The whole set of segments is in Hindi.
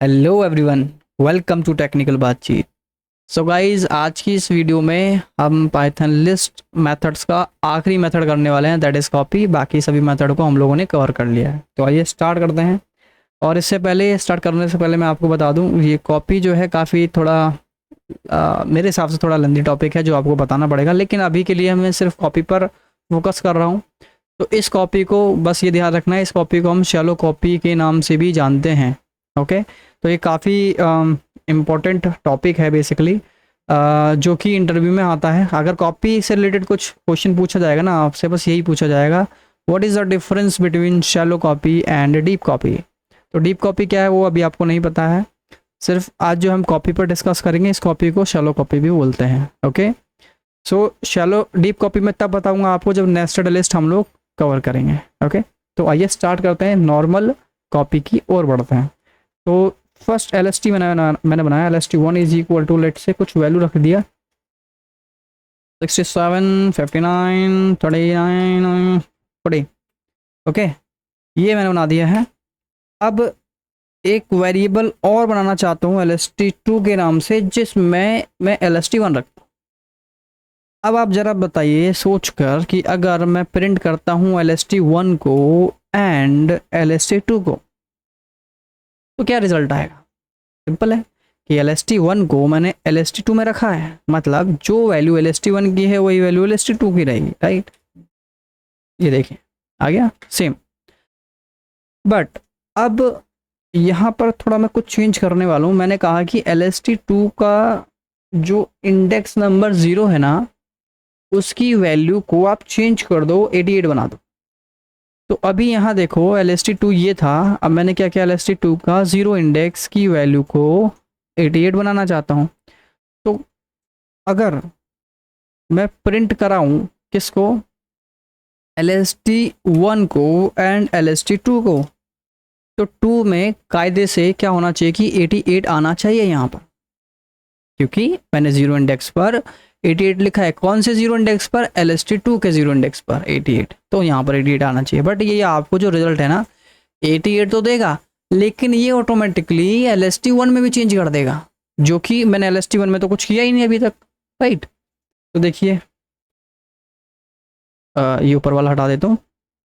Hello everyone, welcome to technical बातचीत। सो गाइस, आज की इस वीडियो में हम पाइथन लिस्ट मेथड्स का आखिरी मेथड करने वाले हैं, दैट इज़ कॉपी। बाकी सभी मेथड को हम लोगों ने कवर कर लिया है, तो आइए स्टार्ट करते हैं। और इससे पहले स्टार्ट करने से पहले मैं आपको बता दूं, ये कॉपी जो है काफ़ी थोड़ा मेरे हिसाब से थोड़ा लंबी टॉपिक है जो आपको बताना पड़ेगा, लेकिन अभी के लिए मैं सिर्फ कॉपी पर फोकस कर रहा हूँ। तो इस कॉपी को बस ये ध्यान रखना है, इस कॉपी को हम शैलो कॉपी के नाम से भी जानते हैं। ओके, तो ये काफ़ी इम्पोर्टेंट टॉपिक है बेसिकली, जो कि इंटरव्यू में आता है। अगर कॉपी से रिलेटेड कुछ क्वेश्चन पूछा जाएगा ना आपसे, बस यही पूछा जाएगा, what is the difference between shallow copy and deep copy. तो डीप कॉपी क्या है वो अभी आपको नहीं पता है। सिर्फ आज जो हम कॉपी पर डिस्कस करेंगे, इस कॉपी को शैलो कॉपी भी बोलते हैं। ओके, सो शैलो डीप कॉपी में तब बताऊंगा आपको जब नेस्टेड लिस्ट हम लोग कवर करेंगे। ओके, तो आइए स्टार्ट करते हैं, नॉर्मल कॉपी की ओर बढ़ते हैं। तो फर्स्ट एल एस टी मैंने बनाया, L S T one is equal to, let से कुछ वैल्यू रख दिया 67, 59, 39, 40। ओके, ये मैंने बना दिया है। अब एक वेरिएबल और बनाना चाहता हूँ एल एस टी टू के नाम से, जिसमें मैं एल एस टी वन रखता हूँ। अब आप ज़रा बताइए सोच कर कि अगर मैं प्रिंट करता हूँ एल एस टी वन को and L S T two को, तो क्या रिजल्ट आएगा। सिंपल है कि एल एस टी वन को मैंने एल एस टी टू में रखा है, मतलब जो value L S T one की है वही value L S T two की रहेगी, राइट। ये देखिए आ गया सेम। बट अब यहाँ पर थोड़ा मैं कुछ चेंज करने वाला हूँ। मैंने कहा कि एल एस टी टू का जो इंडेक्स नंबर 0 है ना, उसकी वैल्यू को आप चेंज कर दो, 88 बना दो। तो अभी यहाँ देखो एल एस टी टू ये था, अब मैंने क्या किया, एल एस टी टू का 0 इंडेक्स की वैल्यू को 88 बनाना चाहता हूँ। तो अगर मैं प्रिंट कराऊँ किसको, एल एस टी वन को and L S T two को, तो टू में कायदे से क्या होना चाहिए कि 88 आना चाहिए यहाँ पर, क्योंकि मैंने 0 इंडेक्स पर 88 लिखा है। कौन से 0 इंडेक्स पर, एल एस टी टू के 0 इंडेक्स पर 88, तो यहाँ पर 88 आना चाहिए। बट ये आपको जो रिजल्ट है ना 88 तो देगा, लेकिन ये automatically L S T one में भी चेंज कर देगा, जो कि मैंने एल एस टी वन में तो कुछ किया ही नहीं अभी तक, राइट। तो देखिए ये ऊपर वाला हटा देता हूँ।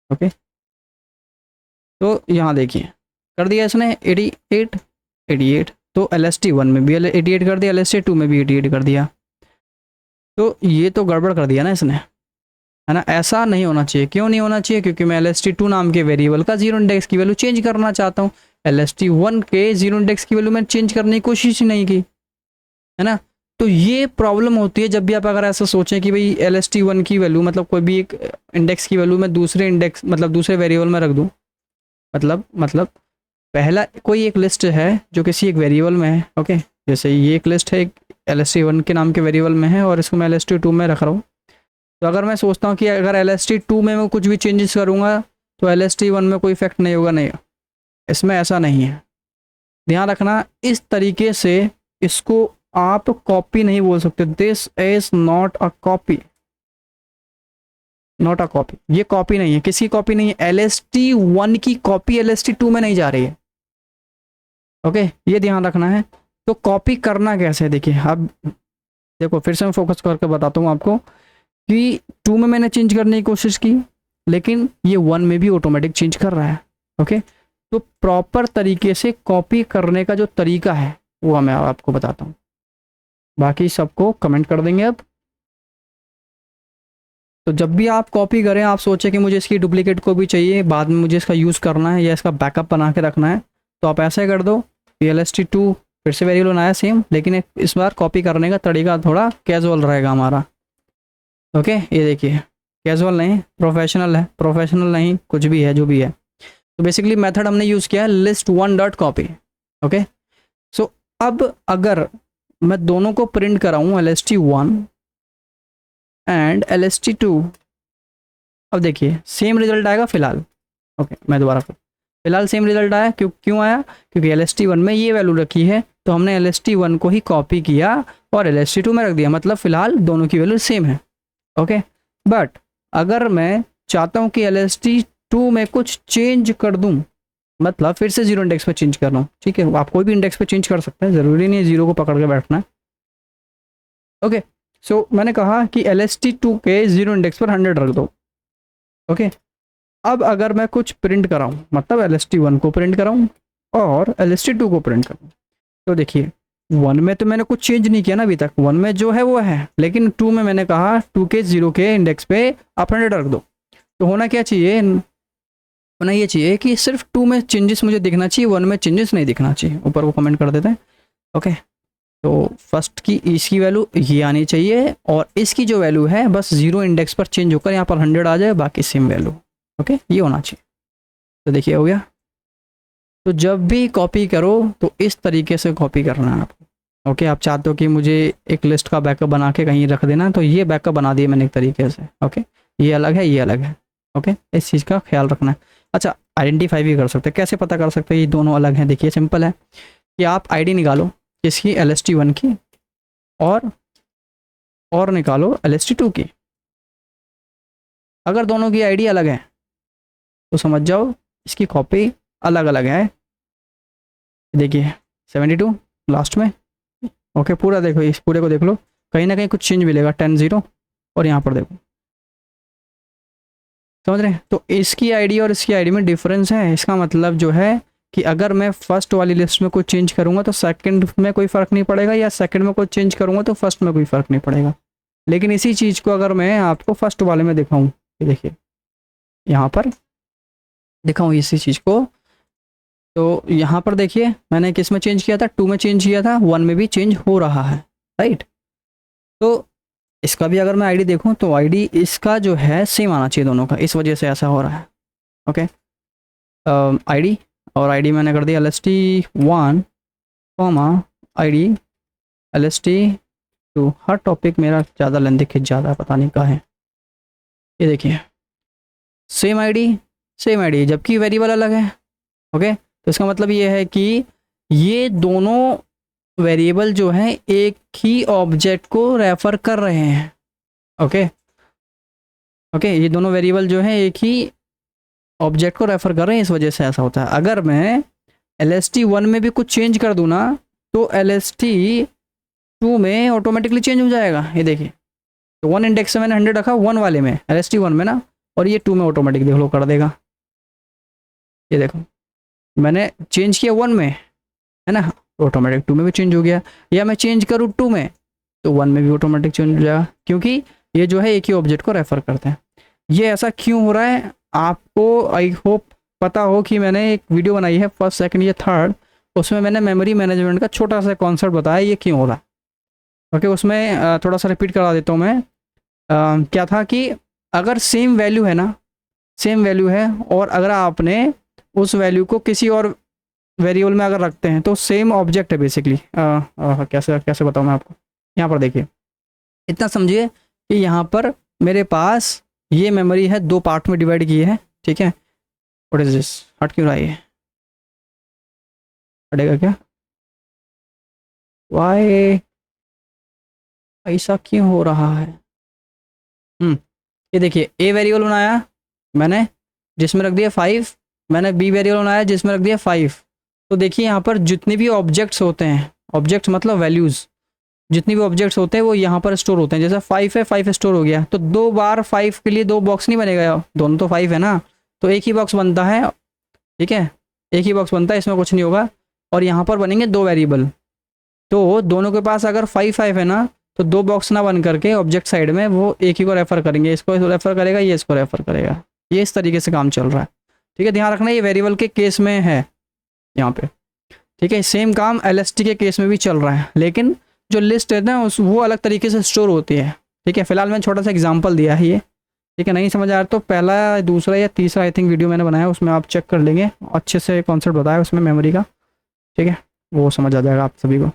ओके, तो यहाँ देखिए कर दिया इसने 88, 88, तो एल एस टी वन में भी 88 कर दिया, एल एस टी टू में भी 88 कर दिया। तो ये तो गड़बड़ कर दिया ना इसने, है ना। ऐसा नहीं होना चाहिए। क्यों नहीं होना चाहिए, क्योंकि मैं एल एस टी टू नाम के वेरिएबल का 0 इंडेक्स की वैल्यू चेंज करना चाहता हूँ। एल एस टी वन के 0 इंडेक्स की वैल्यू मैंने चेंज करने की कोशिश ही नहीं की, है ना। तो ये प्रॉब्लम होती है जब भी आप अगर ऐसा सोचें कि भाई एल एस टी वन की वैल्यू, मतलब कोई भी एक इंडेक्स की वैल्यू मैं दूसरे इंडेक्स, मतलब दूसरे वेरिएबल में रख दूँ। मतलब पहला कोई एक लिस्ट है जो किसी एक वेरिएबल में है। ओके, जैसे ये एक लिस्ट है, एक एल एस टी वन के नाम के वेरिएबल में है, और इसको मैं एल एस टी टू में रख रहा हूँ। तो अगर मैं सोचता हूँ कि अगर एल एस टी टू में मैं कुछ भी चेंजेस करूँगा तो एल एस टी वन में कोई इफेक्ट नहीं होगा, नहीं, इसमें ऐसा नहीं है। ध्यान रखना, इस तरीके से इसको आप कॉपी नहीं बोल सकते। This is not a copy, not a copy. ये कॉपी नहीं है, किसी कॉपी नहीं है। एल एस टी वन की copy L S T two में नहीं जा रही है। ओके, ये ध्यान रखना है। तो कॉपी करना कैसे है, देखिए अब देखो फिर से मैं फोकस करके बताता हूँ आपको कि टू में मैंने चेंज करने की कोशिश की, लेकिन ये वन में भी ऑटोमेटिक चेंज कर रहा है। ओके, तो प्रॉपर तरीके से कॉपी करने का जो तरीका है वो मैं आपको बताता हूँ, बाकी सबको कमेंट कर देंगे अब। तो जब भी आप कॉपी करें, आप सोचें कि मुझे इसकी डुप्लीकेट को भी चाहिए, बाद में मुझे इसका यूज़ करना है या इसका बैकअप बना के रखना है, तो आप ऐसे कर दो। एल एस टी टू फिर से वेरिएबल बनाया सेम, लेकिन इस बार कॉपी करने का तरीका थोड़ा कैजुअल रहेगा हमारा। ओके, ये देखिए कैजुअल नहीं, प्रोफेशनल है, प्रोफेशनल नहीं, कुछ भी है जो भी है। तो बेसिकली मेथड हमने यूज़ किया है list one dot copy. Okay, so अब अगर मैं दोनों को प्रिंट कराऊँ, L S T one and L S T two, अब देखिए सेम रिजल्ट आएगा फिलहाल। ओके, मैं दोबारा फिलहाल सेम रिजल्ट आया। क्यों आया, क्योंकि एल एस टी वन में ये वैल्यू रखी है, तो हमने एल एस टी वन को ही कॉपी किया और एल एस टी टू में रख दिया, मतलब फिलहाल दोनों की वैल्यू सेम है। ओके, बट अगर मैं चाहता हूँ कि एल एस टी टू में कुछ चेंज कर दूँ, मतलब फिर से जीरो इंडेक्स पे चेंज कर रहा हूँ, ठीक है। आप कोई भी इंडेक्स पे चेंज कर सकते हैं, ज़रूरी नहीं है जीरो को पकड़ के बैठना है। ओके, सो मैंने कहा कि LST2 के जीरो इंडेक्स पर 100 रख दो। ओके, अब अगर मैं कुछ प्रिंट कराऊँ, मतलब LST1 को प्रिंट कराऊँ और LST2 को प्रिंट करूँ, तो देखिए 1 में तो मैंने कुछ चेंज नहीं किया ना अभी तक, 1 में जो है वो है, लेकिन 2 में मैंने कहा 2 के 0 के इंडेक्स पे आप 100 रख दो। तो होना क्या चाहिए, होना ये चाहिए कि सिर्फ 2 में चेंजेस मुझे दिखना चाहिए, 1 में चेंजेस नहीं दिखना चाहिए। ऊपर को कमेंट कर देते हैं। ओके, तो फर्स्ट की इसकी वैल्यू ये आनी चाहिए और इसकी जो वैल्यू है बस जीरो इंडेक्स पर चेंज होकर यहाँ पर 100 आ जाए, बाकी सेम वैल्यू। ओके, ये होना चाहिए। तो देखिए हो गया। तो जब भी कॉपी करो तो इस तरीके से कॉपी करना है आपको। ओके, आप चाहते हो कि मुझे एक लिस्ट का बैकअप बना के कहीं रख देना, तो ये बैकअप बना दिए मैंने एक तरीके से। ओके, ये अलग है, ये अलग है। ओके, इस चीज़ का ख्याल रखना है। अच्छा, आइडेंटिफाई भी कर सकते हैं। कैसे पता कर सकते हैं ये दोनों अलग हैं? देखिए सिंपल है कि आप आईडी निकालो इसकी LST1 की और निकालो LST2 की। अगर दोनों की आईडी अलग है तो समझ जाओ इसकी कॉपी अलग अलग है। देखिए 72 लास्ट में। ओके, पूरा देखो, इस पूरे को देख लो, कहीं ना कहीं कुछ चेंज मिलेगा, 10 0। और यहाँ पर देखो, समझ रहे हैं? तो इसकी आईडी और इसकी आईडी में डिफरेंस है। इसका मतलब जो है कि अगर मैं फर्स्ट वाली लिस्ट में कुछ चेंज करूँगा तो सेकंड में कोई फ़र्क नहीं पड़ेगा, या सेकंड में कुछ चेंज करूँगा तो फर्स्ट में कोई फ़र्क नहीं पड़ेगा। लेकिन इसी चीज़ को अगर मैं आपको फर्स्ट वाले में दिखाऊँ, ये देखिए यहाँ पर दिखाऊँ इसी चीज़ को, तो यहाँ पर देखिए मैंने किस में चेंज किया था, 2 में चेंज किया था, 1 में भी चेंज हो रहा है, राइट। तो इसका भी अगर मैं आईडी देखूँ तो आईडी इसका जो है सेम आना चाहिए दोनों का, इस वजह से ऐसा हो रहा है। ओके, आईडी और आईडी मैंने कर दिया LST1 आईडी LST2। हर टॉपिक मेरा ज़्यादा लेंथी खिंच जाता है, पता नहीं कहाँ है। ये देखिए सेम आईडी जबकि वेरिएबल अलग है। ओके, तो इसका मतलब ये है कि ये दोनों वेरिएबल जो हैं एक ही ऑब्जेक्ट को रेफर कर रहे हैं। ओके, ये दोनों वेरिएबल जो हैं एक ही ऑब्जेक्ट को रेफर कर रहे हैं, इस वजह से ऐसा होता है। अगर मैं LST1 में भी कुछ चेंज कर दूँ ना तो LST2 में ऑटोमेटिकली चेंज हो जाएगा। ये देखिए, तो 1 इंडेक्स से मैंने 100 रखा 1 वाले में, LST1 में ना, और ये 2 में ऑटोमेटिक देख लो कर देगा। ये देखो मैंने चेंज किया 1 में, है ना, ऑटोमेटिक 2 में भी चेंज हो गया। या मैं चेंज करूँ 2 में तो 1 में भी ऑटोमेटिक चेंज हो जाएगा, क्योंकि ये जो है एक ही ऑब्जेक्ट को रेफर करते हैं। ये ऐसा क्यों हो रहा है आपको आई होप पता हो कि मैंने एक वीडियो बनाई है फर्स्ट सेकंड या थर्ड, उसमें मैंने मेमोरी मैनेजमेंट का छोटा सा कॉन्सेप्ट बताया ये क्यों हो रहा है। ओके, उसमें थोड़ा सा रिपीट करा देता हूँ मैं। क्या था कि अगर सेम वैल्यू है ना, सेम वैल्यू है, और अगर आपने उस वैल्यू को किसी और वेरिएबल में अगर रखते हैं तो सेम ऑब्जेक्ट है बेसिकली। कैसे कैसे बताऊँ मैं आपको। यहाँ पर देखिए, इतना समझिए कि यहाँ पर मेरे पास ये मेमोरी है, 2 पार्ट में डिवाइड की है, ठीक है। व्हाट इज दिस, हट क्यों रहा है? हटेगा क्या? वाई, ऐसा क्यों हो रहा है? ये देखिए ए वेरिएबल बनाया मैंने जिसमें रख दिया 5, मैंने बी वेरिएबल बनाया जिसमें रख दिया 5। तो देखिए यहाँ पर जितने भी ऑब्जेक्ट्स होते हैं, ऑब्जेक्ट्स मतलब वैल्यूज़, जितने भी ऑब्जेक्ट्स होते हैं वो यहाँ पर स्टोर होते हैं। जैसे 5 है, 5 स्टोर हो गया, तो 2 बार 5 के लिए 2 बॉक्स नहीं बनेगा, दोनों तो 5 है ना, तो एक ही बॉक्स बनता है, ठीक है, एक ही बॉक्स बनता है, इसमें कुछ नहीं होगा। और यहाँ पर बनेंगे 2 वेरिएबल, तो दोनों के पास अगर 5 है ना, तो 2 बॉक्स ना बन करके ऑब्जेक्ट साइड में वो एक ही को रेफर करेंगे, इसको रेफर करेगा, ये इसको रेफर करेगा। ये इस तरीके से काम चल रहा है, ठीक है। ध्यान रखना ये वेरिएबल के केस में है यहाँ पे, ठीक है। सेम काम LST के केस में भी चल रहा है, लेकिन जो लिस्ट है ना उस वो अलग तरीके से स्टोर होती है, ठीक है। फिलहाल मैंने छोटा सा एग्जांपल दिया है ये, ठीक है। नहीं समझ आ रहा तो पहला, दूसरा या तीसरा आई थिंक वीडियो मैंने बनाया, उसमें आप चेक कर लेंगे, अच्छे से कॉन्सेप्ट बताया उसमें मेमोरी का, ठीक है, वो समझ आ जाएगा आप सभी को।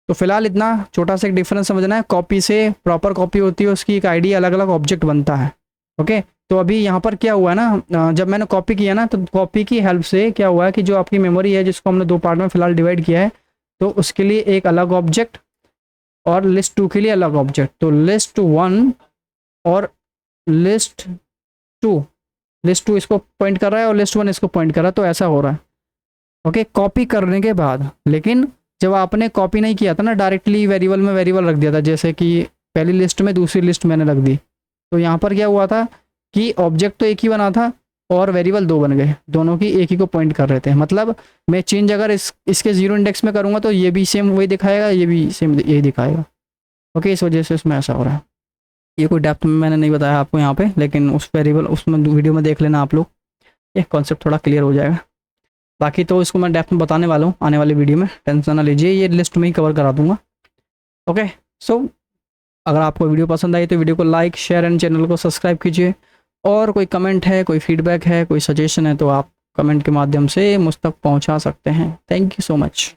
तो फिलहाल इतना छोटा सा एक डिफरेंस समझना है। कॉपी से प्रॉपर कॉपी होती है, उसकी एक आईडी अलग अलग ऑब्जेक्ट बनता है। ओके, तो अभी यहाँ पर क्या हुआ है ना, जब मैंने कॉपी किया ना, तो कॉपी की हेल्प से क्या हुआ है कि जो आपकी मेमोरी है जिसको हमने 2 पार्ट में फिलहाल डिवाइड किया है, तो उसके लिए एक अलग ऑब्जेक्ट और लिस्ट 2 के लिए अलग ऑब्जेक्ट। तो लिस्ट 1 और लिस्ट 2 इसको पॉइंट कर रहा है और लिस्ट 1 इसको पॉइंट कर रहा है, तो ऐसा हो रहा है। ओके, कॉपी करने के बाद। लेकिन जब आपने कॉपी नहीं किया था ना, डायरेक्टली वेरिएबल में वेरिएबल रख दिया था, जैसे कि पहली लिस्ट में दूसरी लिस्ट मैंने रख दी, तो यहाँ पर क्या हुआ था कि ऑब्जेक्ट तो एक ही बना था और वेरिएबल दो बन गए, दोनों की एक ही को पॉइंट कर रहे थे। मतलब मैं चेंज अगर इसके जीरो इंडेक्स में करूँगा तो ये भी सेम वही दिखाएगा, ये भी सेम यही दिखाएगा। ओके, इस वजह से इसमें ऐसा हो रहा है। ये कोई डेप्थ में मैंने नहीं बताया आपको यहाँ पे, लेकिन उस वेरिएबल उसमें वीडियो में देख लेना आप लोग, ये कॉन्सेप्ट थोड़ा क्लियर हो जाएगा। बाकी तो इसको मैं डेप्थ में बताने वाला हूँ आने वाली वीडियो में, टेंशन ना लीजिए, ये लिस्ट में ही कवर करा दूंगा। ओके, सो अगर आपको वीडियो पसंद आई तो वीडियो को लाइक शेयर एंड चैनल को सब्सक्राइब कीजिए। और कोई कमेंट है, कोई फीडबैक है, कोई सजेशन है तो आप कमेंट के माध्यम से मुझ तक पहुंचा सकते हैं। Thank you so much.